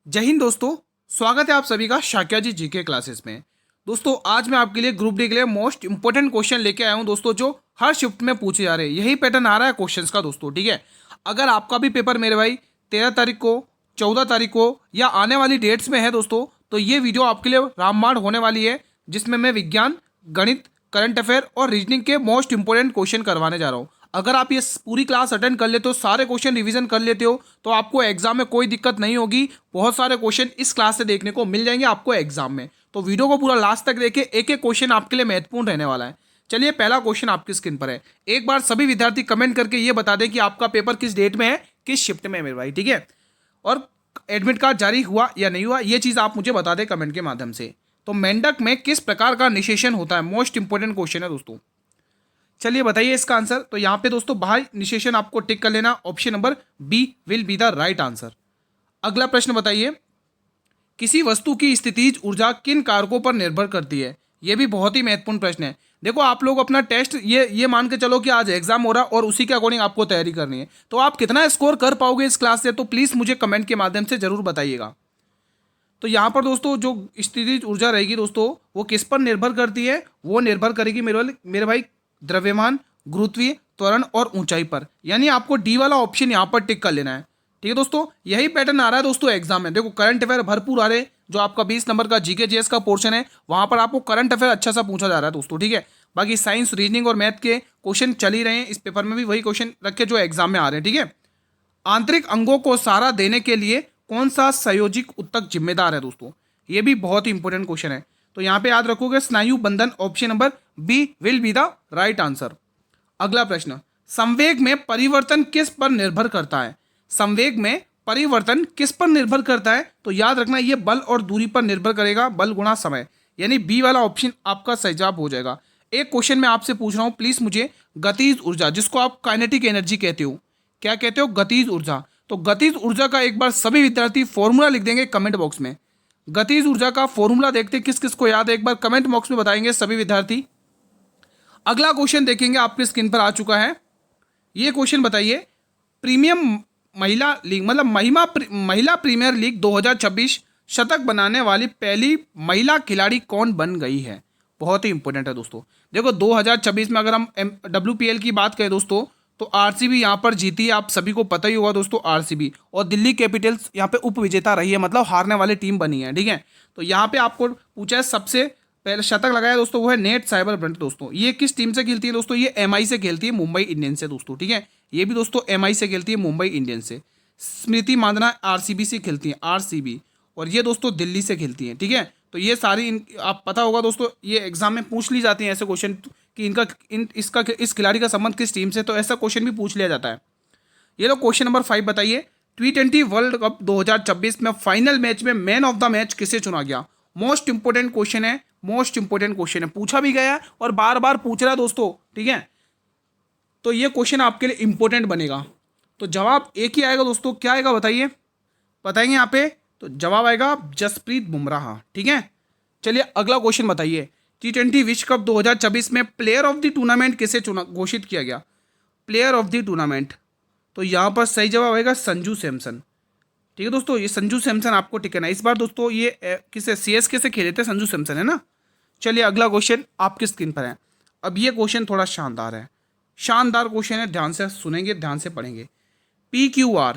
जय हिंद दोस्तों। स्वागत है आप सभी का शाक्या जी जीके क्लासेस में। दोस्तों आज मैं आपके लिए ग्रुप डी के लिए मोस्ट इंपोर्टेंट क्वेश्चन लेके आया हूं दोस्तों, जो हर शिफ्ट में पूछे जा रहे हैं। यही पैटर्न आ रहा है क्वेश्चंस का दोस्तों, ठीक है। अगर आपका भी पेपर मेरे भाई 13 तारीख को, 14 तारीख को या आने वाली डेट्स में है दोस्तों, तो ये वीडियो आपके लिए रामबाण होने वाली है, जिसमें मैं विज्ञान, गणित, करंट अफेयर और रीजनिंग के मोस्ट इंपोर्टेंट क्वेश्चन करवाने जा रहा हूँ। अगर आप ये पूरी क्लास अटेंड कर लेते हो, सारे क्वेश्चन रिवीजन कर लेते हो, तो आपको एग्जाम में कोई दिक्कत नहीं होगी। बहुत सारे क्वेश्चन इस क्लास से देखने को मिल जाएंगे आपको एग्जाम में। तो वीडियो को पूरा लास्ट तक देखें, एक एक क्वेश्चन आपके लिए महत्वपूर्ण रहने वाला है। चलिए पहला क्वेश्चन आपकी स्क्रीन पर है। एक बार सभी विद्यार्थी कमेंट करके ये बता दें कि आपका पेपर किस डेट में है, किस शिफ्ट में है मेरे भाई, ठीक है। और एडमिट कार्ड जारी हुआ या नहीं हुआ, ये चीज़ आप मुझे बता दें कमेंट के माध्यम से। तो मेंढक में किस प्रकार का निषेचन होता है, मोस्ट इंपोर्टेंट क्वेश्चन है दोस्तों। चलिए बताइए इसका आंसर। तो यहाँ पे दोस्तों बाह्य निषेचन आपको टिक कर लेना, option number B will be the right answer. अगला प्रश्न बताइए, किसी वस्तु की स्थितिज ऊर्जा किन कारकों पर निर्भर करती है। यह भी बहुत ही महत्वपूर्ण प्रश्न है। देखो आप लोग अपना टेस्ट ये मान के चलो कि आज एग्जाम हो रहा और उसी के अकॉर्डिंग आपको तैयारी करनी है, तो आप कितना स्कोर कर पाओगे इस क्लास से, तो प्लीज़ मुझे कमेंट के माध्यम से जरूर बताइएगा। तो यहाँ पर दोस्तों जो स्थितिज ऊर्जा रहेगी दोस्तों, वो किस पर निर्भर करती है, वो निर्भर करेगी मेरे भाई द्रव्यमान, गुरुत्वीय त्वरण और ऊंचाई पर। यानी आपको डी वाला ऑप्शन यहाँ पर टिक कर लेना है, ठीक है दोस्तों। यही पैटर्न आ रहा है दोस्तों एग्जाम में। देखो करंट अफेयर भरपूर आ रहे हैं, जो आपका 20 नंबर का जीके जीएस का पोर्शन है, वहां पर आपको करंट अफेयर अच्छा सा पूछा जा रहा है दोस्तों, ठीक है। बाकी साइंस, रीजनिंग और मैथ के क्वेश्चन चल ही रहे हैं, इस पेपर में भी वही क्वेश्चन रखे जो एग्जाम में आ रहे हैं, ठीक है। आंतरिक अंगों को सहारा देने के लिए कौन सा संयोजिक ऊतक जिम्मेदार है दोस्तों, ये भी बहुत ही इंपॉर्टेंट क्वेश्चन है। तो यहाँ पे याद रखोगे स्नायु बंधन, option number B will be the right answer. अगला प्रश्न, संवेग में परिवर्तन किस पर निर्भर करता है। संवेग में परिवर्तन किस पर निर्भर करता है, तो याद रखना ये बल और दूरी पर निर्भर करेगा, बल गुणा समय। यानी बी वाला ऑप्शन आपका सही जवाब हो जाएगा। एक क्वेश्चन मैं आपसे पूछ रहा हूं, प्लीज मुझे गतिज ऊर्जा, जिसको आप काइनेटिक एनर्जी कहते हो, क्या कहते हो, गतिज ऊर्जा। तो गतिज ऊर्जा का एक बार सभी विद्यार्थी फॉर्मूला लिख देंगे कमेंट बॉक्स में। गतिज ऊर्जा का फॉर्मूला देखते हैं किस किस को याद है, एक बार कमेंट बॉक्स में बताएंगे सभी विद्यार्थी। अगला क्वेश्चन देखेंगे, आपके स्क्रीन पर आ चुका है। ये क्वेश्चन बताइए, प्रीमियम महिला लीग मतलब महिला प्रीमियर लीग 2026 शतक बनाने वाली पहली महिला खिलाड़ी कौन बन गई है। बहुत ही इंपॉर्टेंट है दोस्तों। देखो 2026 में अगर हम WPL की बात करें दोस्तों, तो आरसीबी यहाँ पर जीती है, आप सभी को पता ही होगा दोस्तों आरसीबी। और दिल्ली कैपिटल्स यहाँ पे उप विजेता रही है, मतलब हारने वाली टीम बनी है, ठीक है। तो यहाँ पे आपको पूछा है सबसे पहले शतक लगाया दोस्तों, वो है नेट साइबर ब्रंट दोस्तों। ये किस टीम से खेलती है दोस्तों, ये MI से खेलती है, मुंबई इंडियंस से दोस्तों, ठीक है। ये भी दोस्तों MI से खेलती है, मुंबई इंडियंस से। स्मृति मांदना आरसीबी से खेलती है, आरसीबी। और ये दोस्तों दिल्ली से खेलती हैं, ठीक है। तो ये सारी आप पता होगा दोस्तों, ये एग्जाम में पूछ ली जाती हैं ऐसे क्वेश्चन कि इस खिलाड़ी का संबंध किस टीम से, तो ऐसा क्वेश्चन भी पूछ लिया जाता है। ये लोग क्वेश्चन नंबर 5 बताइए, T20 वर्ल्ड कप 2026 में फाइनल मैच में मैन ऑफ द मैच किसे चुना गया। मोस्ट इंपोर्टेंट क्वेश्चन है, मोस्ट इंपोर्टेंट क्वेश्चन है, पूछा भी गया है और बार बार पूछ रहा है दोस्तों, ठीक है। तो ये क्वेश्चन आपके लिए इंपॉर्टेंट बनेगा। तो जवाब एक ही आएगा दोस्तों, क्या आएगा बताइए, बताएंगे यहाँ पे। तो जवाब आएगा जसप्रीत बुमराह, ठीक है। चलिए अगला क्वेश्चन बताइए, T20 विश्व कप 2026 में प्लेयर ऑफ द टूर्नामेंट किसे चुना घोषित किया गया। प्लेयर ऑफ द टूर्नामेंट, तो यहाँ पर सही जवाब आएगा संजू सैमसन, ठीक है दोस्तों। ये संजू सैमसन आपको टिकना है इस बार दोस्तों। ये किसे CSK से खेले थे, संजू सैमसन है ना। चलिए अगला क्वेश्चन आपकी स्क्रीन पर है। अब ये क्वेश्चन थोड़ा शानदार है, शानदार क्वेश्चन है, ध्यान से सुनेंगे, ध्यान से पढ़ेंगे। PQR,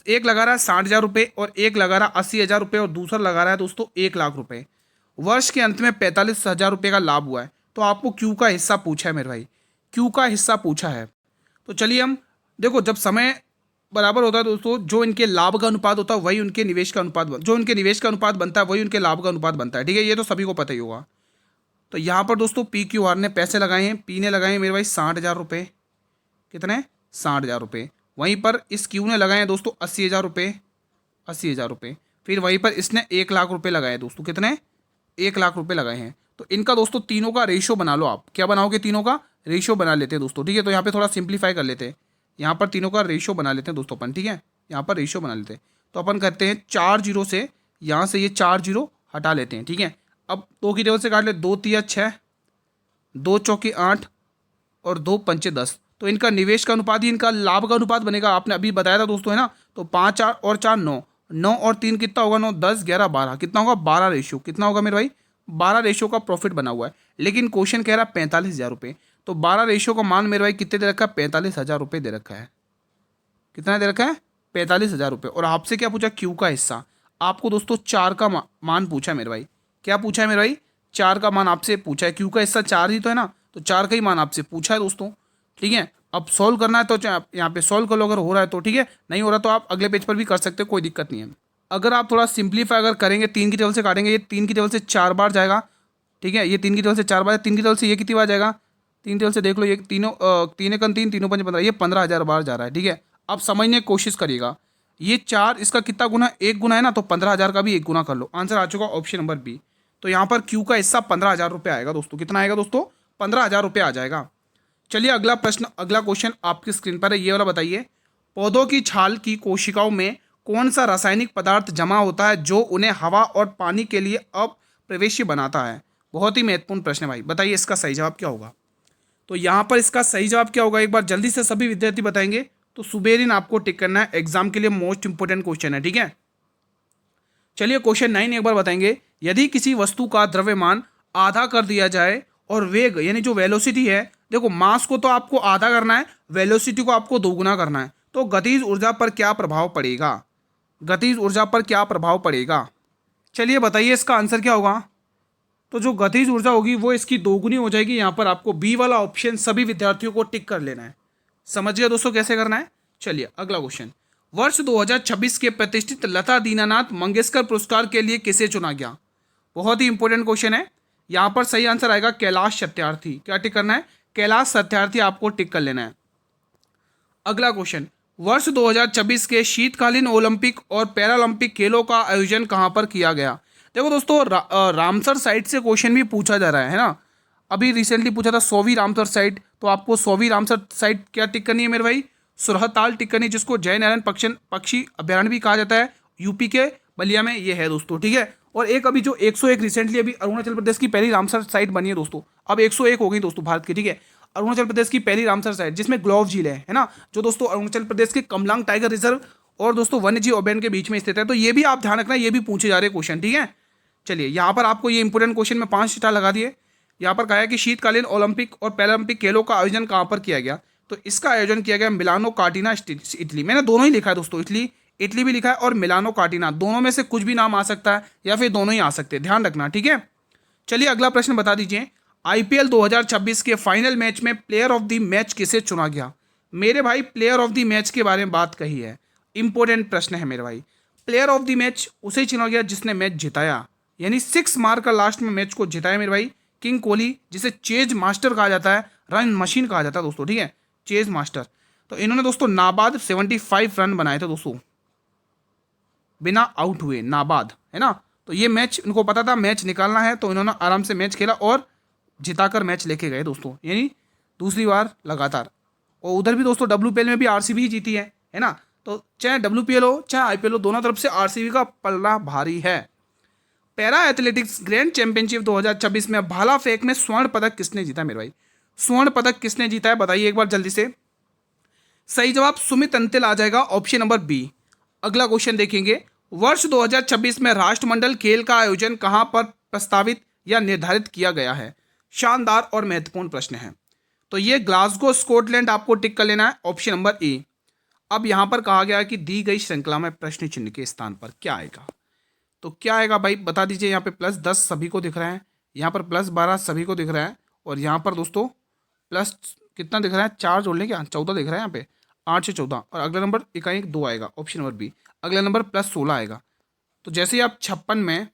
एक लगा रहा है 60,000 रुपये और एक लगा रहा है 80,000 रुपये और दूसरा लगा रहा है दोस्तों 1,00,000 रुपये। वर्ष के अंत में 45,000 रुपये का लाभ हुआ है। तो आपको क्यू का हिस्सा पूछा है मेरे भाई, क्यू का हिस्सा पूछा है। तो चलिए हम देखो, जब समय बराबर होता है दोस्तों, जो इनके लाभ का अनुपात होता है वही उनके निवेश का अनुपात जो उनके निवेश का अनुपात बनता है वही उनके लाभ का अनुपात बनता है, ठीक है। ये तो सभी को पता ही होगा। तो यहाँ पर दोस्तों PQR ने पैसे लगाए हैं, P ने लगाए हैं मेरे भाई 60,000 रुपये, कितने 60,000 रुपये। वहीं पर इस Q ने लगाए हैं दोस्तों 80,000 रुपये, 80,000 रुपये। फिर वहीं पर इसने 1,00,000 रुपये लगाए दोस्तों, कितने 1,00,000 रुपये लगाए हैं। तो इनका दोस्तों तीनों का रेशो बना लो, आप क्या बनाओगे, तीनों का रेशो बना लेते हैं दोस्तों, ठीक है। तो यहाँ पे थोड़ा सिंप्लीफाई कर लेते हैं, यहाँ पर तीनों का रेशो बना लेते हैं दोस्तों अपन, ठीक है। यहाँ पर रेशो बना लेते हैं, तो अपन करते हैं 4 जीरो से, यहाँ से ये 4 जीरो हटा लेते हैं, ठीक है। अब 2 की टेबल से काट ले, 2 तिया 6, 2 चौके 8 और 2 पंचे 10। तो इनका निवेश का अनुपात ही इनका लाभ का अनुपात बनेगा, आपने अभी बताया था दोस्तों, है ना। तो 5 4 और 4 9, 9 और 3 कितना होगा, 9 10 11 12, कितना होगा 12 रेशियो, कितना होगा मेरे भाई 12 रेशियो का प्रॉफिट बना हुआ है। लेकिन क्वेश्चन कह रहा है 45,000 रुपये, तो 12 रेशियो का मान मेरे भाई कितने दे रखा है, 45,000 रुपये दे रखा है। कितना दे रखा है, 45,000 रुपये। और आपसे क्या पूछा, क्यू का हिस्सा। आपको दोस्तों 4 का मान पूछा है मेरे भाई। क्या पूछा है मेरे भाई, 4 का मान आपसे पूछा है। क्यू का हिस्सा 4 ही तो है ना, तो 4 का ही मान आपसे पूछा है दोस्तों। ठीक है, अब सॉल्व करना है तो यहाँ पे सॉल्व कर लो, अगर हो रहा है तो ठीक है, नहीं हो रहा तो आप अगले पेज पर भी कर सकते हो, कोई दिक्कत नहीं है। अगर आप थोड़ा सिंप्लीफाई अगर करेंगे, 3 की टेबल से काटेंगे, ये 3 की टेबल से 4 बार जाएगा। ठीक है, ये 3 की टेबल से 4 बार, 3 की टेबल से ये कितनी बार जाएगा, 3 टेबल से देख लो, ये तीनों 3 एकम 3, तीनों 5 15, ये 15,000 बार जा रहा है। ठीक है, अब समझने की कोशिश करिएगा, ये 4 इसका कितना गुना, एक गुना है ना, तो 15,000 का भी एक गुना कर लो। आंसर आ चुका ऑप्शन नंबर बी। तो यहाँ पर क्यू का हिस्सा 15,000 रुपये आएगा दोस्तों। कितना आएगा दोस्तों, 15,000 रुपये आ जाएगा। चलिए अगला प्रश्न, अगला क्वेश्चन आपकी स्क्रीन पर है, ये वाला बताइए। पौधों की छाल की कोशिकाओं में कौन सा रासायनिक पदार्थ जमा होता है जो उन्हें हवा और पानी के लिए अप्रवेशी बनाता है। बहुत ही महत्वपूर्ण प्रश्न है भाई, बताइए इसका सही जवाब क्या होगा। तो यहाँ पर इसका सही जवाब क्या होगा, एक बार जल्दी से सभी विद्यार्थी बताएंगे। तो सुबेरिन आपको टिक करना है, एग्जाम के लिए मोस्ट इंपोर्टेंट क्वेश्चन है। ठीक है, चलिए क्वेश्चन 9 एक बार बताएंगे। यदि किसी वस्तु का द्रव्यमान आधा कर दिया जाए और वेग यानी जो वेलोसिटी है, देखो मास को तो आपको आधा करना है, वेलोसिटी को आपको दोगुना करना है, तो गतिज ऊर्जा पर क्या प्रभाव पड़ेगा, गतिज ऊर्जा पर क्या प्रभाव पड़ेगा। चलिए बताइए इसका आंसर क्या होगा। तो जो गतिज ऊर्जा होगी वो इसकी दोगुनी हो जाएगी। यहाँ पर आपको बी वाला ऑप्शन सभी विद्यार्थियों को टिक कर लेना है। समझ गए दोस्तों कैसे करना है। चलिए अगला क्वेश्चन, वर्ष 2026 के प्रतिष्ठित लता दीनानाथ मंगेशकर पुरस्कार के लिए किसे चुना गया। बहुत ही इंपॉर्टेंट क्वेश्चन है। यहाँ पर सही आंसर आएगा कैलाश सत्यार्थी। क्या टिक करना है, कैलाश सत्यार्थी आपको टिक कर लेना है। अगला क्वेश्चन, वर्ष 2026 के शीतकालीन ओलंपिक और पैरालंपिक खेलों का आयोजन कहाँ पर किया गया। देखो दोस्तों रामसर साइट से क्वेश्चन भी पूछा जा रहा है ना, अभी रिसेंटली पूछा था सोवी रामसर साइट, तो आपको सोवी रामसर साइट क्या टिक करनी है मेरे भाई, सुरहताल टिक करनी, जिसको जय नारायण पक्षी अभ्यारण्य भी कहा जाता है, यूपी के बलिया में ये है दोस्तों। ठीक है, और एक अभी जो 101 रिसेंटली अभी अरुणाचल प्रदेश की पहली रामसर साइट बनी है दोस्तों, अब 101 हो गई दोस्तों भारत की। ठीक है, अरुणाचल प्रदेश की पहली रामसर साइट जिसमें ग्लोव झील है ना, जो दोस्तों अरुणाचल प्रदेश के कमलांग टाइगर रिजर्व और दोस्तों वन्य जीव अभ्यारण्य के बीच में स्थित है। तो ये भी आप ध्यान रखना, ये भी पूछे जा रहे क्वेश्चन। ठीक है, चलिए यहाँ पर आपको ये इंपोर्टेंट क्वेश्चन में 5 स्टार लगा दिए। यहाँ पर कहा है कि शीतकालीन ओलंपिक और पैरालंपिक खेलों का आयोजन कहाँ पर किया गया। तो इसका आयोजन किया गया मिलानो कार्टिना इटली। मैंने दोनों ही लिखा है दोस्तों, इटली भी लिखा है और मिलानो कार्टिना, दोनों में से कुछ भी नाम आ सकता है या फिर दोनों ही आ सकते हैं, ध्यान रखना। ठीक है, चलिए अगला प्रश्न बता दीजिए। आईपीएल 2026 के फाइनल मैच में प्लेयर ऑफ द मैच किसे चुना गया। मेरे भाई प्लेयर ऑफ द मैच के बारे में बात कही है, इंपॉर्टेंट प्रश्न है मेरे भाई। प्लेयर ऑफ द मैच उसे चुना गया जिसने मैच जिताया, यानी 6 मार कर लास्ट में मैच को जिताया मेरे भाई, किंग कोहली, जिसे चेज मास्टर कहा जाता है, रन मशीन कहा जाता है दोस्तों। ठीक है, चेज मास्टर। तो इन्होंने दोस्तों नाबाद 75 रन बनाए थे दोस्तों, बिना आउट हुए, नाबाद है ना। तो ये मैच इनको पता था मैच निकालना है, तो इन्होंने आराम से मैच खेला और जिताकर मैच लेके गए दोस्तों, यानी दूसरी बार लगातार। और उधर भी दोस्तों WPL में भी आरसीबी ही जीती है ना। तो चाहे WPL हो चाहे आईपीएल हो, दोनों तरफ से आरसीबी का पलड़ा भारी है। पैरा एथलेटिक्स ग्रैंड चैंपियनशिप 2026 में भाला फेंक में स्वर्ण पदक किसने जीता मेरे भाई, स्वर्ण पदक किसने जीता है बताइए एक बार जल्दी से। सही जवाब सुमित अंतिल आ जाएगा, ऑप्शन नंबर बी। अगला क्वेश्चन देखेंगे, वर्ष 2026 में राष्ट्रमंडल खेल का आयोजन कहां पर प्रस्तावित या निर्धारित किया गया है। शानदार और महत्वपूर्ण प्रश्न है। तो ये ग्लासगो स्कॉटलैंड आपको टिक कर लेना है, ऑप्शन नंबर ए। अब यहां पर कहा गया है कि दी गई श्रृंखला में प्रश्न चिन्ह के स्थान पर क्या आएगा। तो क्या आएगा भाई बता दीजिए। यहाँ पे +10 सभी को दिख रहा है, यहाँ पर +12 सभी को दिख रहा है, और यहाँ पर दोस्तों प्लस कितना दिख रहा है, 4 जोड़ लें क्या, 14 दिख रहा है यहाँ पे, 8 से 14, और अगला नंबर इकाई 2 आएगा, ऑप्शन नंबर बी। अगला नंबर +16 आएगा। तो जैसे ही आप 56 में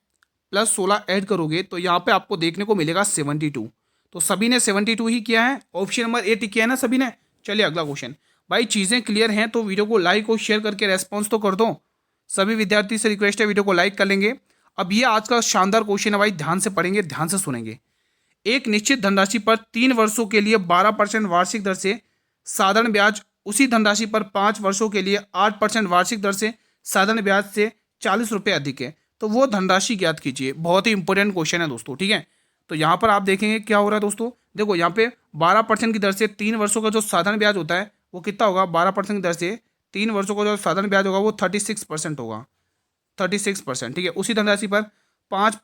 +16 ऐड करोगे तो यहाँ पे आपको देखने को मिलेगा 72। तो सभी ने 72 ही किया है, ऑप्शन नंबर ए टिक किया है ना सभी ने। चलिए अगला क्वेश्चन। भाई चीज़ें क्लियर हैं तो वीडियो को लाइक और शेयर करके रेस्पॉन्स तो कर दो। सभी विद्यार्थी से रिक्वेस्ट है वीडियो को लाइक कर लेंगे। अब ये आज का शानदार क्वेश्चन है भाई, ध्यान से पढ़ेंगे, ध्यान से सुनेंगे। एक निश्चित धनराशि पर 3 वर्षों के लिए 12% वार्षिक दर से साधारण ब्याज, उसी धनराशि पर 5 वर्षों के लिए 8% वार्षिक दर से साधारण ब्याज से 40 रुपये अधिक है, तो वो धनराशि ज्ञात कीजिए। बहुत ही इंपॉर्टेंट क्वेश्चन है दोस्तों। ठीक है, तो यहाँ पर आप देखेंगे क्या हो रहा है दोस्तों। देखो यहाँ पे 12% की दर से 3 वर्षों का जो साधारण ब्याज होता है वो कितना होगा, 12% की दर से 3 वर्षों का जो साधारण ब्याज होगा वो 36% होगा। 36%, ठीक है। उसी धनराशि पर पाँच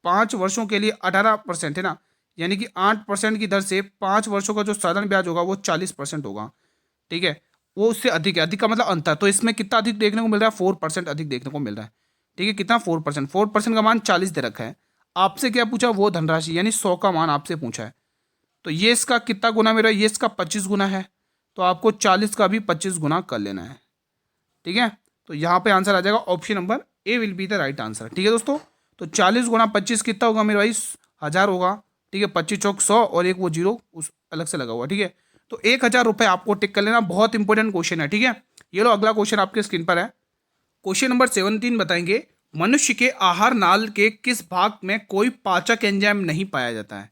पाँच वर्षों के लिए 18% है ना, यानी कि 8% की दर से 5 वर्षों का जो साधारण ब्याज होगा वो 40% होगा, ठीक है। वो उससे अधिक है, अधिक का मतलब अंतर। तो इसमें कितना अधिक देखने को मिल रहा है, 4% अधिक देखने को मिल रहा है, ठीक है। कितना, 4%। 4% का मान 40 दे रखा है। आपसे क्या पूछा, वो धनराशि यानी 100 का मान आपसे पूछा है। तो ये इसका कितना गुना मेरा, ये इसका 25 गुना है, तो आपको 40 का भी 25 गुना कर लेना है, ठीक है। तो यहाँ पे आंसर आ जाएगा option number A will be the right answer, ठीक है दोस्तों। तो 40 गुना 25 कितना होगा मेरे भाई, 1000 होगा, ठीक है। 25 चौक 100 और एक वो जीरो उस अलग से लगा हुआ, ठीक है। तो 1000 रुपये आपको टिक कर लेना, बहुत इंपॉर्टेंट क्वेश्चन है, ठीक है। ये लो अगला क्वेश्चन आपके स्क्रीन पर है। क्वेश्चन नंबर 17 बताएंगे, मनुष्य के आहार नाल के किस भाग में कोई पाचक एंजाइम नहीं पाया जाता है,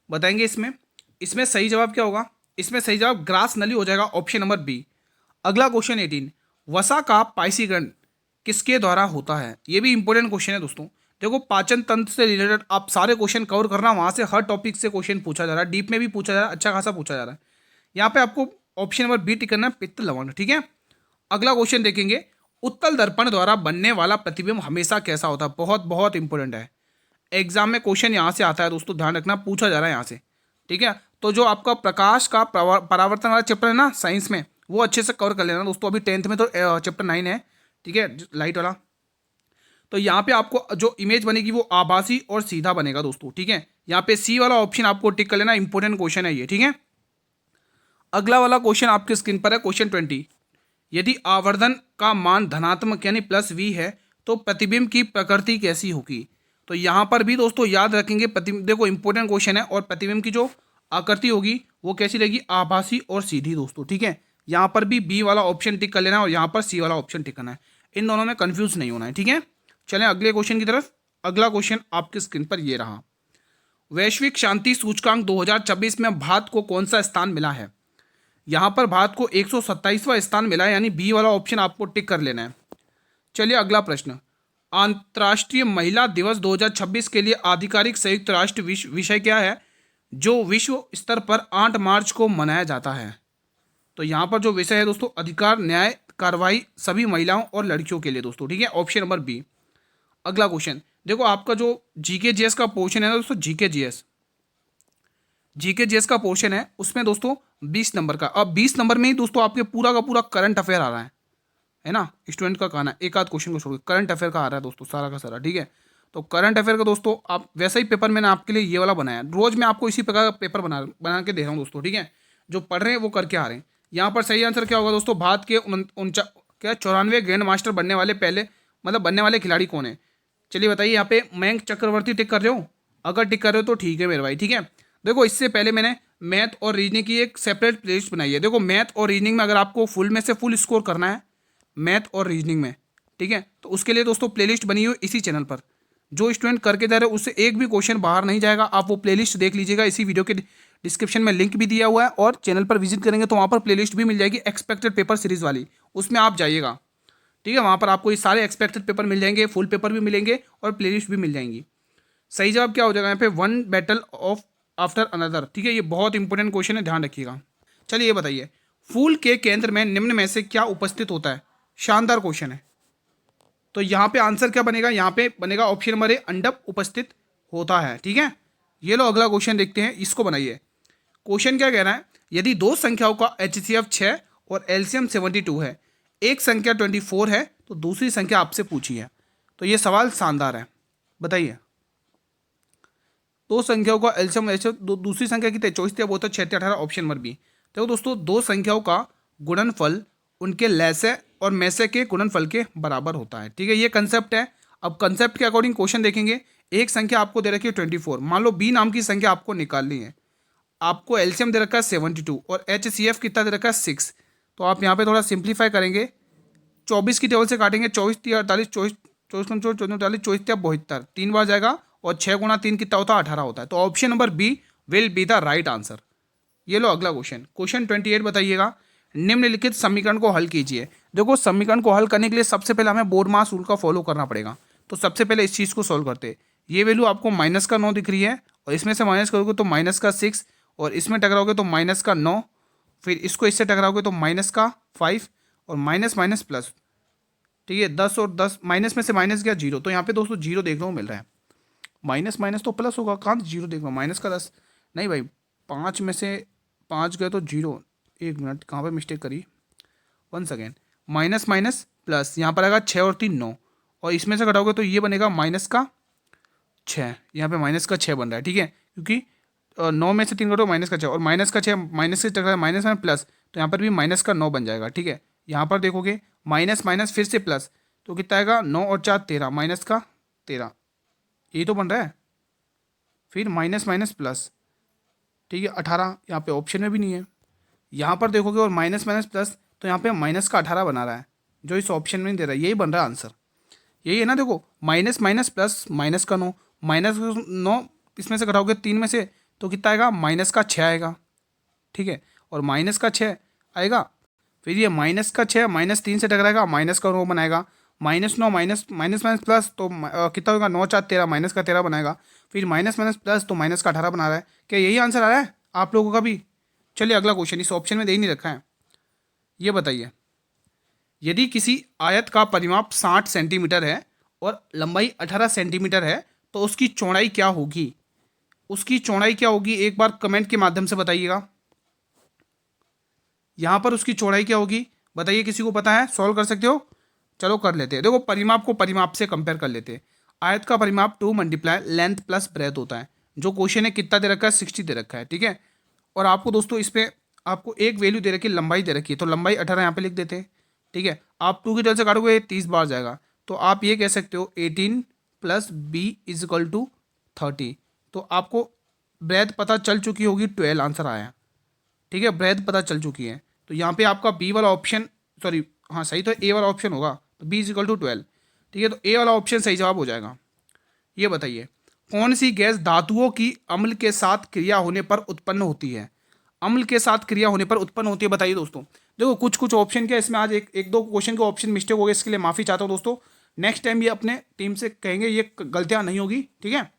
बताएंगे। इसमें इसमें सही जवाब क्या होगा, इसमें सही जवाब ग्रास नली हो जाएगा, ऑप्शन नंबर बी। अगला क्वेश्चन 18, वसा का पाइसीकरण किसके द्वारा होता है, ये भी इंपॉर्टेंट क्वेश्चन है दोस्तों। देखो पाचन तंत्र से रिलेटेड आप सारे क्वेश्चन कवर करना, वहाँ से हर टॉपिक से क्वेश्चन पूछा जा रहा है, डीप में भी पूछा जा रहा है, अच्छा खासा पूछा जा रहा है। यहाँ पे आपको ऑप्शन नंबर बी टिक करना है, पित्त लवण, ठीक है। अगला क्वेश्चन देखेंगे, उत्तल दर्पण द्वारा बनने वाला प्रतिबिंब हमेशा कैसा होता है, बहुत बहुत इंपॉर्टेंट है, एग्जाम में क्वेश्चन यहाँ से आता है दोस्तों, ध्यान रखना, पूछा जा रहा है यहाँ से, ठीक है। तो जो आपका प्रकाश का परावर्तन वाला चैप्टर है ना साइंस में, वो अच्छे से कवर कर लेना दोस्तों। अभी 10th में तो चैप्टर 9 है, ठीक है, लाइट वाला। तो यहाँ पे आपको जो इमेज बनेगी वो आभासी और सीधा बनेगा दोस्तों, ठीक है। यहाँ पे सी वाला ऑप्शन आपको टिक कर लेना, इंपॉर्टेंट क्वेश्चन है ये, ठीक है। अगला वाला क्वेश्चन आपके स्क्रीन पर है, क्वेश्चन 20, यदि आवर्धन का मान धनात्मक यानी +v है तो प्रतिबिंब की प्रकृति कैसी होगी। तो यहाँ पर भी दोस्तों याद रखेंगे, देखो इंपॉर्टेंट क्वेश्चन है, और प्रतिबिंब की जो आकृति होगी वो कैसी रहेगी, आभासी और सीधी दोस्तों, ठीक है। यहाँ पर भी बी वाला ऑप्शन टिक कर लेना है और यहाँ पर सी वाला ऑप्शन टिक करना है, इन दोनों में कंफ्यूज नहीं होना है, ठीक है। चलें अगले क्वेश्चन की तरफ। अगला क्वेश्चन आपके स्क्रीन पर ये रहा, वैश्विक शांति सूचकांक 2026 में भारत को कौन सा स्थान मिला है। यहाँ पर भारत को 127वां स्थान मिला है, यानी बी वाला ऑप्शन आपको टिक कर लेना है। चलिए अगला प्रश्न, अंतर्राष्ट्रीय महिला दिवस 2026 के लिए आधिकारिक संयुक्त राष्ट्र विषय क्या है, जो विश्व स्तर पर 8 मार्च को मनाया जाता है। तो यहाँ पर जो विषय है दोस्तों, अधिकार, न्याय, कार्रवाई सभी महिलाओं और लड़कियों के लिए दोस्तों, ठीक है, ऑप्शन नंबर बी। अगला क्वेश्चन देखो, आपका जो जीके जीएस का पोर्शन है ना दोस्तों, जीके जीएस का पोर्शन है, उसमें दोस्तों 20 नंबर का, अब 20 नंबर में ही दोस्तों आपके पूरा का पूरा करंट अफेयर आ रहा है ना, स्टूडेंट का कहना, एक आध क्वेश्चन को छोड़ करंट अफेयर का आ रहा है दोस्तों, सारा का सारा, ठीक है। तो करंट अफेयर का दोस्तों आप वैसा ही पेपर मैंने आपके लिए ये वाला बनाया, रोज मैं आपको इसी प्रकार का पेपर बना के दे रहा हूँ दोस्तों, ठीक है। जो पढ़ रहे हैं वो करके आ रहे हैं। यहाँ पर सही आंसर क्या होगा दोस्तों, भारत के 94 ग्रैंड मास्टर बनने वाले बनने वाले खिलाड़ी कौन है। चलिए बताइए, यहाँ पे मयंक चक्रवर्ती टिक कर रहे हो, अगर टिक कर रहे हो तो ठीक है मेरे भाई, ठीक है। देखो इससे पहले मैंने मैथ और रीजनिंग की एक सेपरेट प्लेलिस्ट बनाई है। देखो मैथ और रीजनिंग में अगर आपको फुल में से फुल स्कोर करना है मैथ और रीजनिंग में, ठीक है, तो उसके लिए दोस्तों प्लेलिस्ट बनी हुई इसी चैनल पर, जो स्टूडेंट करके जा रहे हैं उससे एक भी क्वेश्चन बाहर नहीं जाएगा। आप वो प्लेलिस्ट देख लीजिएगा, इसी वीडियो के डिस्क्रिप्शन में लिंक भी दिया हुआ है, और चैनल पर विजिट करेंगे तो वहाँ पर प्लेलिस्ट भी मिल जाएगी एक्सपेक्टेड पेपर सीरीज वाली, उसमें आप जाइएगा, ठीक है। वहाँ पर आपको ये सारे एक्सपेक्टेड पेपर मिल जाएंगे, फुल पेपर भी मिलेंगे और प्लेलिस्ट भी मिल जाएंगी। सही जवाब क्या हो जाएगा यहाँ पे, one battle of after another, ठीक है। ये बहुत इंपॉर्टेंट क्वेश्चन है, ध्यान रखिएगा। चलिए ये बताइए, फूल के केंद्र में निम्न में से क्या उपस्थित होता है, शानदार क्वेश्चन है। तो यहाँ पे आंसर क्या बनेगा, यहाँ पे बनेगा ऑप्शन नंबर ए, अंडप उपस्थित होता है, ठीक है। ये लो अगला क्वेश्चन देखते हैं, इसको बनाइए। क्वेश्चन क्या कह रहा है, यदि दो संख्याओं का HCF 6 और LCM 72 है, एक संख्या 24 है, तो दूसरी संख्या आपसे पूछी है। तो ये सवाल शानदार है, बताइए। दो संख्याओं का एलसीएम दूसरी संख्या की 24 वो तो 6 18, ऑप्शन नंबर बी। देखो दोस्तों, दो संख्याओं का गुणनफल उनके लैसे और मैसे के गुणनफल के बराबर होता है, ठीक है, ये कंसेप्ट है। अब कंसेप्ट के अकॉर्डिंग क्वेश्चन देखेंगे। एक संख्या आपको दे रखी है 24, मान लो बी नाम की संख्या आपको निकालनी है, आपको एलसीएम दे रखा है 72 और HCF कितना दे रखा है 6। तो आप यहाँ पे थोड़ा सिंप्लीफाई करेंगे, 24 की टेबल से काटेंगे, 24 3 48, 24 24 44, 24 72, 3 बार जाएगा, और 6 गुना 3 कितना होता है, 18 होता है। तो option number B will be the right answer. ये लो अगला क्वेश्चन, क्वेश्चन 28 बताइएगा, निम्नलिखित समीकरण को हल कीजिए। देखो समीकरण को हल करने के लिए सबसे पहले हमें बोर्ड मास रूल का फॉलो करना पड़ेगा। तो सबसे पहले इस चीज़ को सॉल्व करते हैं। ये वैल्यू आपको -9 दिख रही है, और इसमें से माइनस करोगे तो -6, और इसमें टकराओगे तो -9, फिर इसको इससे टकराओगे तो -5, और माइनस माइनस प्लस, ठीक है, 10 और 10 माइनस में से माइनस गया 0, तो यहाँ पे दोस्तों 0 देखने को मिल रहा है। माइनस माइनस तो प्लस होगा, कहाँ 0 देख रहा हूँ, माइनस का 10 नहीं भाई, 5 में से 5 गए तो 0। 1 मिनट, कहाँ पे मिस्टेक करी, 1 सेकेंड। माइनस माइनस प्लस, यहाँ पर आएगा 6 और 3 9, और इसमें से घटाओगे तो ये बनेगा -6। यहाँ पे -6 बन रहा है, ठीक है, क्योंकि 9 में से 3 घटाओ -6, और -6 माइनस से टकरा माइनस में प्लस, तो यहाँ पर भी -9 बन जाएगा, ठीक है। यहाँ पर देखोगे माइनस माइनस फिर से प्लस, तो कितना आएगा, 9 और 4 13, -13, यही तो बन रहा है। फिर माइनस माइनस प्लस, ठीक है, 18, यहाँ पे ऑप्शन में भी नहीं है। यहाँ पर देखोगे और माइनस माइनस प्लस, तो यहाँ पे -18 बना रहा है, जो इस ऑप्शन में नहीं दे रहा है, यही बन रहा है आंसर, यही है ना। देखो माइनस माइनस प्लस, -9, -9 इसमें से घटाओगे 3 में से, तो कितना आएगा, -6 आएगा, ठीक है, और -6 आएगा। फिर ये -6 -3 से टकराएगा, -9 बनाएगा, -9 माइनस माइनस माइनस प्लस, तो कितना होगा, 9 4 13, -13 बनाएगा। फिर माइनस माइनस प्लस, तो -18 बना रहा है। क्या यही आंसर आ रहा है आप लोगों का भी? चलिए अगला क्वेश्चन, इस ऑप्शन में दे ही नहीं रखा है। ये बताइए, यदि किसी आयत का परिमाप 60 सेंटीमीटर है और लंबाई 18 सेंटीमीटर है, तो उसकी चौड़ाई क्या होगी? उसकी चौड़ाई क्या होगी, एक बार कमेंट के माध्यम से बताइएगा। यहाँ पर उसकी चौड़ाई क्या होगी बताइए, किसी को पता है, सॉल्व कर सकते हो? चलो कर लेते हैं। देखो परिमाप को परिमाप से कंपेयर कर लेते हैं। आयत का परिमाप 2 मल्टीप्लाई लेंथ प्लस ब्रेथ होता है। जो क्वेश्चन है कितना दे रखा है, 60 दे रखा है, ठीक है। और आपको दोस्तों इस पर आपको एक वैल्यू दे रखी है, लंबाई दे रखी है, तो लंबाई 18 यहाँ पे लिख देते हैं, ठीक है। आप 2 की टेल से काटोगे 30 बार जाएगा, तो आप ये कह सकते हो 18 + b = 30। तो आपको ब्रेथ पता चल चुकी होगी, 12 आंसर आया, ठीक है, ब्रेथ पता चल चुकी है। तो यहाँ पे आपका बी वाला ऑप्शन, सॉरी हाँ सही तो ए वाला ऑप्शन होगा, तो b = 12, ठीक है, तो ए वाला ऑप्शन सही जवाब हो जाएगा। ये बताइए, कौन सी गैस धातुओं की अम्ल के साथ क्रिया होने पर उत्पन्न होती है? अम्ल के साथ क्रिया होने पर उत्पन्न होती है, बताइए दोस्तों। देखो कुछ कुछ ऑप्शन क्या इसमें, आज एक दो क्वेश्चन के ऑप्शन मिस्टेक हो गए, इसके लिए माफ़ी चाहता हूँ दोस्तों। नेक्स्ट टाइम ये अपने टीम से कहेंगे, ये गलतियाँ नहीं होगी, ठीक है।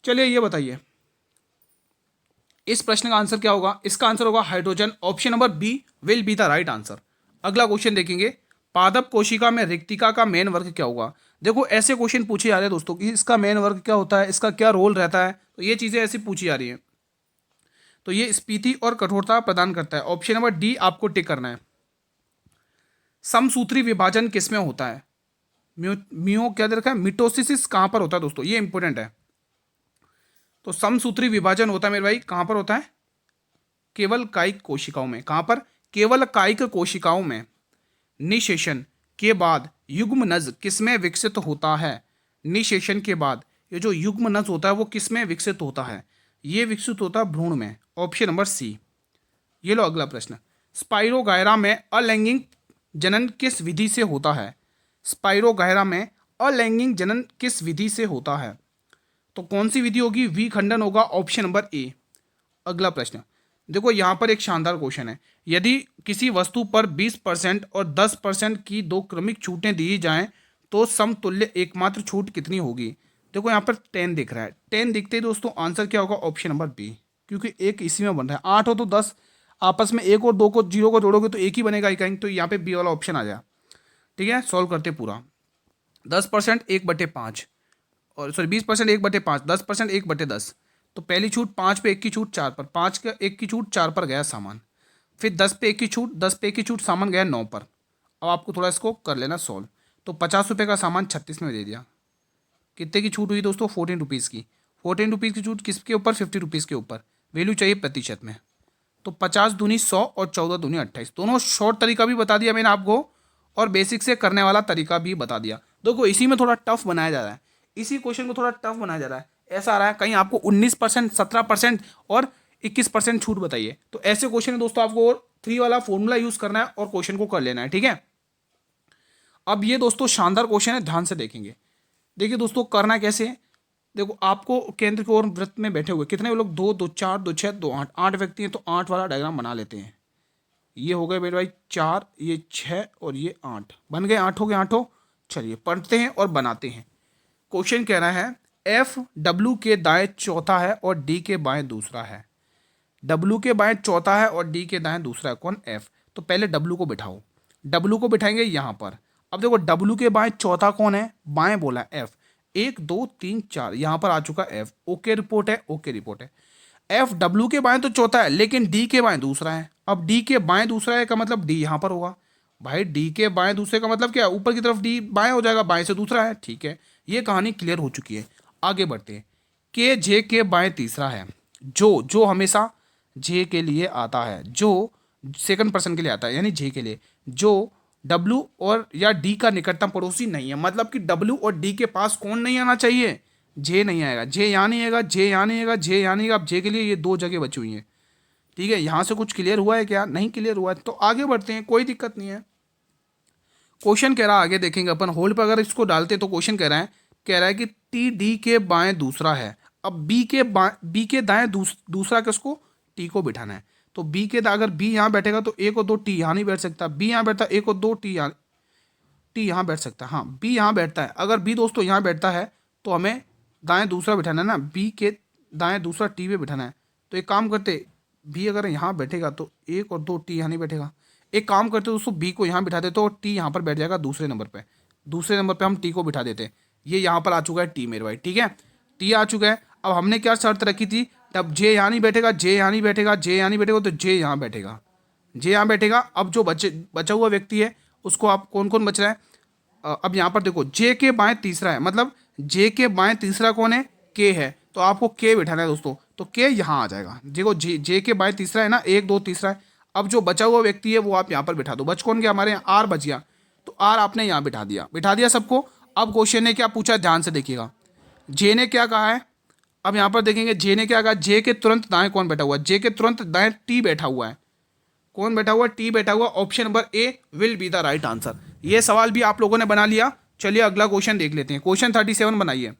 चलिए ये बताइए, इस प्रश्न का आंसर क्या होगा? इसका आंसर होगा hydrogen. Option number B will be the right answer. अगला क्वेश्चन देखेंगे, पादप कोशिका में रिक्तिका का मेन वर्क क्या होगा? देखो ऐसे क्वेश्चन पूछे जा रहे हैं दोस्तों कि इसका मेन वर्क क्या होता है, इसका क्या रोल रहता है, तो ये चीज़ें ऐसी पूछी जा रही हैं। तो ये स्फीति और कठोरता प्रदान करता है। ऑप्शन नंबर डी आपको टिक करना है। समसूत्री विभाजन किसमें होता है? म्यो क्या दे रखा है, मिटोसिस कहाँ पर होता है दोस्तों, ये इंपॉर्टेंट है। तो समसूत्री विभाजन होता है मेरे भाई, कहाँ पर होता है? केवल कायिक कोशिकाओं में। कहाँ पर? केवल कायिक कोशिकाओं में। निषेचन के बाद युग्मनज किसमें विकसित होता है? निषेचन के बाद ये जो युग्मनज होता है वो किसमें विकसित होता है? ये विकसित होता है भ्रूण में। Option number C. ये लो अगला प्रश्न, स्पाइरोगायरा में अलैंगिक जनन किस विधि से होता है? स्पाइरोगायरा में अलैंगिक जनन किस विधि से होता है? तो कौन सी विधि होगी? विखंडन होगा, ऑप्शन नंबर ए। अगला प्रश्न देखो, यहाँ पर एक शानदार क्वेश्चन है, यदि किसी वस्तु पर 20% और 10% की दो क्रमिक छूटें दी जाएं तो समतुल्य एकमात्र छूट कितनी होगी? देखो यहाँ पर 10 दिख रहा है, 10 दिखते ही दोस्तों आंसर क्या होगा? ऑप्शन नंबर बी, क्योंकि एक इसी में बन रहा है। 8 हो तो 10, आपस में 1 और 2 को 0 को जोड़ोगे तो एक ही बनेगा इकाई, तो यहाँ पे बी वाला ऑप्शन आ जाए, ठीक है। सॉल्व करते पूरा, 10% 1/5, और सॉरी 20% 1/5, 10% 1/10, तो पहली छूट 5 पे 1 की छूट 4 पर, 5 का 1 की छूट 4 पर गया सामान। फिर 10 पे 1 की छूट, 10 पे 1 की छूट सामान गया 9 पर। अब आपको थोड़ा इसको कर लेना सॉल्व। तो 50 रुपये का सामान 36 में दे दिया, कितने की छूट हुई दोस्तों? 14 रुपीज़ की। 14 रुपीज़ की छूट किसके ऊपर? 50 रुपीज़ के ऊपर। वैल्यू चाहिए प्रतिशत में, तो 50 दूनी 100 और 14 दूनी 28। दोनों शॉर्ट तरीका भी बता दिया मैंने आपको, और बेसिक से करने वाला तरीका भी बता दिया। देखो इसी में थोड़ा टफ बनाया जा रहा है, इसी क्वेश्चन को थोड़ा टफ बनाया जा रहा है। ऐसा आ रहा है कहीं आपको 19%, 17% और 21% छूट बताइए, तो ऐसे क्वेश्चन में दोस्तों आपको 3 वाला फॉर्मूला यूज करना है और क्वेश्चन को कर लेना है, ठीक है। अब ये दोस्तों शानदार क्वेश्चन है, ध्यान से देखेंगे। देखिए दोस्तों करना कैसे है, देखो आपको केंद्र की ओर वृत्त में बैठे हुए कितने लोग, 2 2 4 2 6 2 8, 8 व्यक्ति हैं, तो 8 वाला डायग्राम बना लेते हैं। ये हो गए मेरे भाई 4, ये 6 और ये 8, बन गए 8 हो गए 8 हो। चलिए पढ़ते हैं और बनाते हैं। क्वेश्चन कह रहा है एफ डब्ल्यू के दाएं चौथा है और डी के बाएं दूसरा है। डब्ल्यू के बाएं चौथा है और डी के दाएं दूसरा है, कौन? एफ। तो पहले डब्ल्यू को बिठाओ, डब्ल्यू को बिठाएंगे यहाँ पर। अब देखो डब्ल्यू के बाएं चौथा कौन है, बाएं बोला एफ, 1 2 3 4 यहाँ पर आ चुका एफ, ओके रिपोर्ट है, ओके रिपोर्ट है। एफ डब्ल्यू के बाएं तो चौथा है, लेकिन डी के बाएं दूसरा है। अब डी के बाएं दूसरा है का मतलब डी यहाँ पर होगा। भाई डी के बाएं दूसरे का मतलब क्या है, ऊपर की तरफ डी बाएं हो जाएगा, बाएं से दूसरा है, ठीक है। ये कहानी क्लियर हो चुकी है। आगे बढ़ते हैं। के जे के बाएं तीसरा है, जो हमेशा जे के लिए आता है, जो सेकंड पर्सन के लिए आता है, यानी जे के लिए, जो डब्ल्यू और या डी का निकटतम पड़ोसी नहीं है। मतलब कि डब्ल्यू और डी के पास कौन नहीं आना चाहिए, जे नहीं आएगा, जे यहाँ नहीं आएगा, जे यहाँ नहीं आएगा, जे यहाँ नहीं आएगा। अब जे के लिए ये 2 जगह बची हुई हैं, ठीक है। यहाँ से कुछ क्लियर हुआ है क्या, नहीं क्लियर हुआ है तो आगे बढ़ते हैं, कोई दिक्कत नहीं है। क्वेश्चन कह रहा है, आगे देखेंगे अपन, होल्ड पर अगर इसको डालते तो क्वेश्चन कह रहा है कि टी डी के बाएं दूसरा है। अब बी के दाएं दूसरा किसको, टी को बिठाना है। तो बी के अगर बी यहाँ बैठेगा तो 1 और 2 टी यहाँ नहीं बैठ सकता, बी यहाँ बैठता है 1 और 2 टी यहाँ बैठ सकता है, हाँ बी यहाँ बैठता है। अगर बी दोस्तों यहाँ बैठता है तो हमें दाएं दूसरा बिठाना है ना, बी के दाएं दूसरा टी पे बिठाना है। तो एक काम करते, बी अगर यहाँ बैठेगा तो 1 और 2 टी यहाँ नहीं बैठेगा। एक काम करते दोस्तों, बी को यहाँ बिठा देते और टी यहाँ पर बैठ जाएगा दूसरे नंबर पे। दूसरे नंबर पे हम टी को बिठा देते। ये यहाँ पर आ चुका है टी मेरे भाई, ठीक है, टी आ चुका है। अब हमने क्या शर्त रखी थी, तब जे यहाँ नहीं बैठेगा, जे यहाँ नहीं बैठेगा, जे यहाँ नहीं बैठेगा, तो जे यहाँ बैठेगा, जे यहाँ बैठेगा। अब जो बचा हुआ व्यक्ति है उसको आप कौन कौन बच रहा है, अब यहाँ पर देखो जे के बाएं तीसरा है, मतलब जे के बाएं तीसरा कौन है, के है, तो आपको के बिठाना है दोस्तों। तो के यहाँ आ जाएगा, देखो जे के बाएं तीसरा है ना, 1 2 तीसरा है। अब जो बचा हुआ व्यक्ति है वो आप यहाँ पर बिठा दो। बच कौन गया, हमारे यहाँ आर बच गया, तो आर आपने यहाँ बिठा दिया सबको। अब क्वेश्चन ने क्या पूछा, ध्यान से देखिएगा, जे ने क्या कहा है। अब यहाँ पर देखेंगे जे ने क्या कहा, जे के तुरंत दाएं कौन बैठा हुआ है, जे के तुरंत दाएं टी बैठा हुआ है। कौन बैठा हुआ, टी बैठा हुआ। Option number A will be the right answer. ये सवाल भी आप लोगों ने बना लिया। चलिए अगला क्वेश्चन देख लेते हैं। क्वेश्चन 37 बनाइए।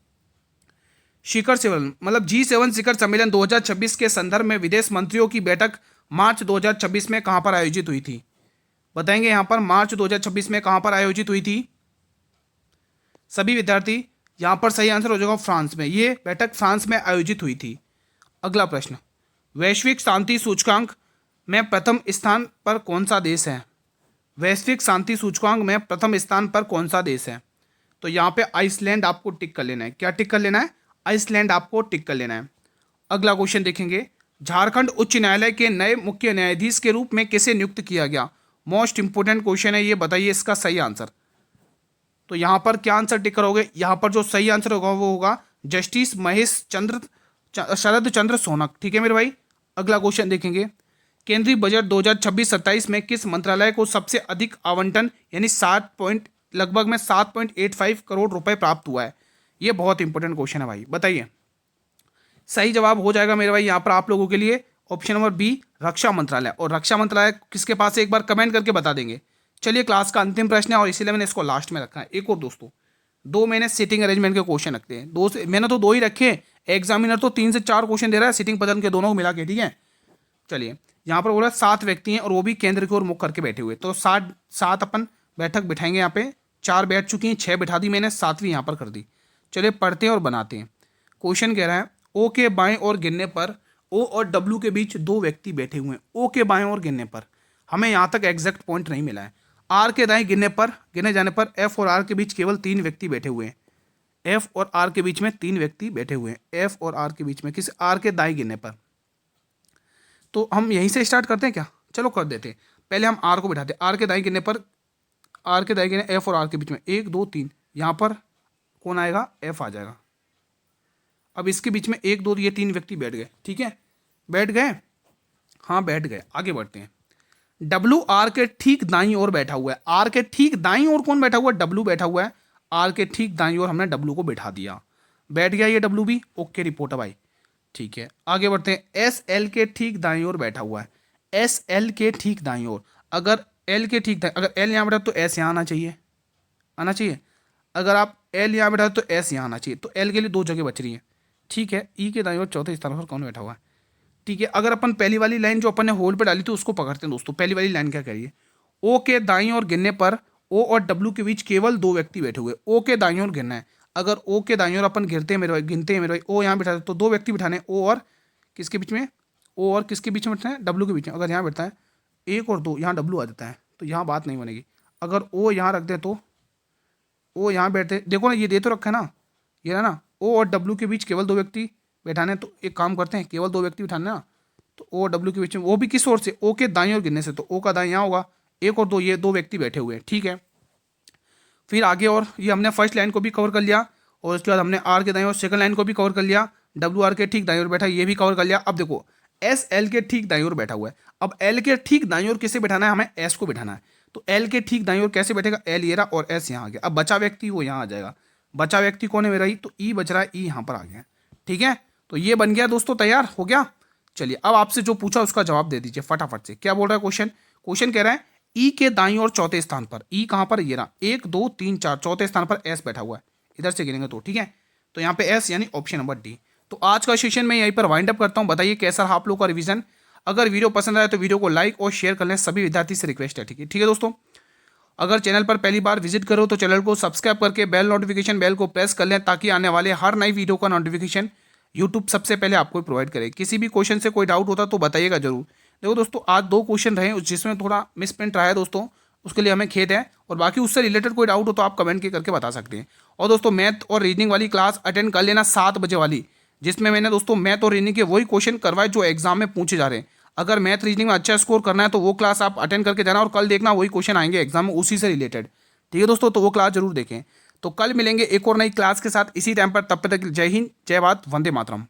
शिखर सम्मेलन मतलब G7 शिखर सम्मेलन 2026 के संदर्भ में विदेश मंत्रियों की बैठक मार्च 2026 में कहां पर आयोजित हुई थी, बताएंगे। यहां पर मार्च 2026 में कहां पर आयोजित हुई थी सभी विद्यार्थी। यहां पर सही आंसर हो जाएगा फ्रांस में। ये बैठक फ्रांस में आयोजित हुई थी। अगला प्रश्न, वैश्विक शांति सूचकांक में प्रथम स्थान पर कौन सा देश है, वैश्विक शांति सूचकांक में प्रथम स्थान पर कौन सा देश है। तो यहाँ पे आइसलैंड आपको टिक कर लेना है। क्या टिक कर लेना है, आइसलैंड आपको टिक कर लेना है। अगला क्वेश्चन देखेंगे, झारखंड उच्च न्यायालय के नए मुख्य न्यायाधीश के रूप में किसे नियुक्त किया गया। मोस्ट इंपोर्टेंट क्वेश्चन है ये, बताइए इसका सही आंसर। तो यहाँ पर क्या आंसर टिक करोगे, यहाँ पर जो सही आंसर होगा वो होगा जस्टिस शरद चंद्र सोनक, ठीक है मेरे भाई। अगला क्वेश्चन देखेंगे, केंद्रीय बजट 2026-27 में किस मंत्रालय को सबसे अधिक आवंटन यानी लगभग में 7.85 करोड़ रुपए प्राप्त हुआ है। ये बहुत इंपॉर्टेंट क्वेश्चन है भाई, बताइए। सही जवाब हो जाएगा मेरे भाई यहाँ पर आप लोगों के लिए ऑप्शन नंबर बी रक्षा मंत्रालय। और रक्षा मंत्रालय किसके पास है एक बार कमेंट करके बता देंगे। चलिए क्लास का अंतिम प्रश्न है और इसीलिए मैंने इसको लास्ट में रखा है। एक और दोस्तों, 2 मैंने सीटिंग अरेंजमेंट के क्वेश्चन रखते हैं। मैंने तो 2 ही रखे, एग्जामिनर तो 3 से 4 क्वेश्चन दे रहा है सीटिंग पजल के दोनों को मिला के, ठीक है। चलिए यहाँ पर बोला 7 व्यक्ति हैं और वो भी केंद्र की ओर मुख करके बैठे हुए, तो 7 अपन बैठक बिठाएंगे। यहाँ पे 4 बैठ चुकी हैं, 6 बिठा दी मैंने, 7वीं यहाँ पर कर दी। चलिए पढ़ते हैं और बनाते हैं। क्वेश्चन कह रहा है, ओ के बाएं ओर गिनने पर ओ और डब्ल्यू के बीच 2 व्यक्ति बैठे हुए हैं। ओ के बाएं ओर गिनने पर हमें यहाँ तक एग्जैक्ट पॉइंट नहीं मिला है। आर के दाएं गिने जाने पर एफ और आर के बीच केवल 3 व्यक्ति बैठे हुए हैं। एफ और आर के बीच में 3 व्यक्ति बैठे हुए हैं। एफ और आर के बीच में किस, आर के दाएं गिनने पर। तो हम यहीं से स्टार्ट करते हैं क्या, चलो कर देते हैं। पहले हम आर को बिठाते हैं। आर के दाएं गिनने पर, आर के दाएं गिने एफ और आर के बीच में 1 2 3, यहाँ पर कौन आएगा, एफ आ जाएगा। अब इसके बीच में 1 2 ये 3 व्यक्ति बैठ गए, ठीक है, बैठ गए, हाँ बैठ गए। आगे बढ़ते हैं। डब्ल्यू आर के ठीक दाईं ओर बैठा हुआ है। आर के ठीक दाईं ओर कौन बैठा हुआ है, डब्ल्यू बैठा हुआ है। आर के ठीक दाईं ओर हमने डब्ल्यू को बैठा दिया, बैठ गया ये डब्ल्यू भी, ओके रिपोर्ट है भाई, ठीक है। आगे बढ़ते हैं। एस एल के ठीक दाईं ओर बैठा हुआ है। एस एल के ठीक दाईं ओर, अगर एल के ठीक दाईं, अगर एल यहाँ बैठा तो एस यहाँ आना चाहिए, अगर आप एल यहाँ बैठा तो एस यहाँ आना चाहिए। तो एल के लिए 2 जगह बच रही है, ठीक है। ई के दाईं ओर चौथे स्थान पर कौन बैठा हुआ है, ठीक है। अगर अपन पहली वाली लाइन जो अपन ने होल्ड पे डाली थी उसको पकड़ते हैं दोस्तों। पहली वाली लाइन क्या करिए, ओ के दाईं ओर गिनने पर ओ और डब्ल्यू के बीच केवल 2 व्यक्ति बैठे हुए। ओ के दाईं ओर गिनना है। अगर ओ के दाईं ओर अपन गिनते हैं मेरे भाई, ओ यहाँ बिठाते तो 2 व्यक्ति बिठाने, ओ और किसके बीच में, ओ और किसके बीच में बैठना है, डब्ल्यू के बीच में। अगर यहाँ बैठता है 1 और 2, यहाँ डब्ल्यू आ जाता है, तो यहाँ बात नहीं बनेगी। अगर ओ यहाँ रख दे तो ओ यहाँ बैठे, देखो ना ये दे तो रखा है ना, ये है ना, ओ और डब्ल्यू के बीच केवल 2 व्यक्ति बैठाने, तो एक काम करते हैं केवल 2 व्यक्ति बिठाने ना, तो ओ और डब्ल्यू के बीच में, वो भी किस ओर से, ओ के दाईं ओर गिनने से, तो ओ का दाईं यहाँ होगा, 1 और 2 ये 2 व्यक्ति बैठे हुए हैं, ठीक है। फिर आगे, और ये हमने फर्स्ट लाइन को भी कवर कर लिया, और उसके बाद हमने आर के दाईं ओर सेकंड लाइन को भी कवर कर लिया, डब्ल्यू आर के ठीक दाईं ओर बैठा ये भी कवर कर लिया। अब देखो एस एल के ठीक दाईं ओर बैठा हुआ है, अब एल के ठीक दाईं ओर किसे बैठाना है, हमें एस को बैठाना है, तो एल के ठीक दाईं ओर कैसे बैठेगा, एल ये रहा और एस यहाँ आ गया। अब बचा व्यक्ति वो यहाँ आ जाएगा, बचा व्यक्ति कौन है मेरा, ई, तो ई बच रहा है, ई यहाँ पर आ गया, ठीक है। तो ये बन गया दोस्तों, तैयार हो गया। चलिए अब आपसे जो पूछा उसका जवाब दे दीजिए फटाफट से। क्या बोल रहा है क्वेश्चन, क्वेश्चन कह रहा है ई के दाईं ओर चौथे स्थान पर, ई कहाँ पर, ये रहा 1 2 3 4, चौथे स्थान पर एस बैठा हुआ है, इधर से गिनेंगे तो, ठीक है। तो यहाँ पे एस यानी ऑप्शन नंबर डी। तो आज का सेशन मैं यहीं पर वाइंड अप करता हूँ। बताइए कैसा रहा आप लोग का रिवीजन। अगर वीडियो पसंद आए तो वीडियो को लाइक और शेयर कर लें, सभी विद्यार्थी से रिक्वेस्ट है, ठीक है दोस्तों। अगर चैनल पर पहली बार विजिट करो तो चैनल को सब्सक्राइब करके बेल नोटिफिकेशन बेल को प्रेस कर लें, ताकि आने वाले हर नई वीडियो का नोटिफिकेशन यूट्यूब सबसे पहले आपको प्रोवाइड करे। किसी भी क्वेश्चन से कोई डाउट होता तो बताइएगा जरूर। देखो दोस्तों आज 2 क्वेश्चन रहे जिसमें थोड़ा मिसप्रिंट रहा है दोस्तों, उसके लिए हमें खेद है, और बाकी उससे रिलेटेड कोई डाउट हो तो आप कमेंट के करके बता सकते हैं। और दोस्तों मैथ और रीजनिंग वाली क्लास अटेंड कर लेना 7 बजे वाली, जिसमें मैंने दोस्तों मैथ और रीजनिंग के वही क्वेश्चन करवाए जो एग्जाम में पूछे जा रहे हैं। अगर मैथ रीजनिंग में अच्छा स्कोर करना है तो वो क्लास आप अटेंड करके जाना, और कल देखना वही क्वेश्चन आएंगे एग्जाम में उसी से रिलेटेड, ठीक है दोस्तों। तो वो क्लास जरूर देखें। तो कल मिलेंगे एक और नई क्लास के साथ इसी टाइम पर, तब तक जय हिंद, जय भारत, वंदे मातरम।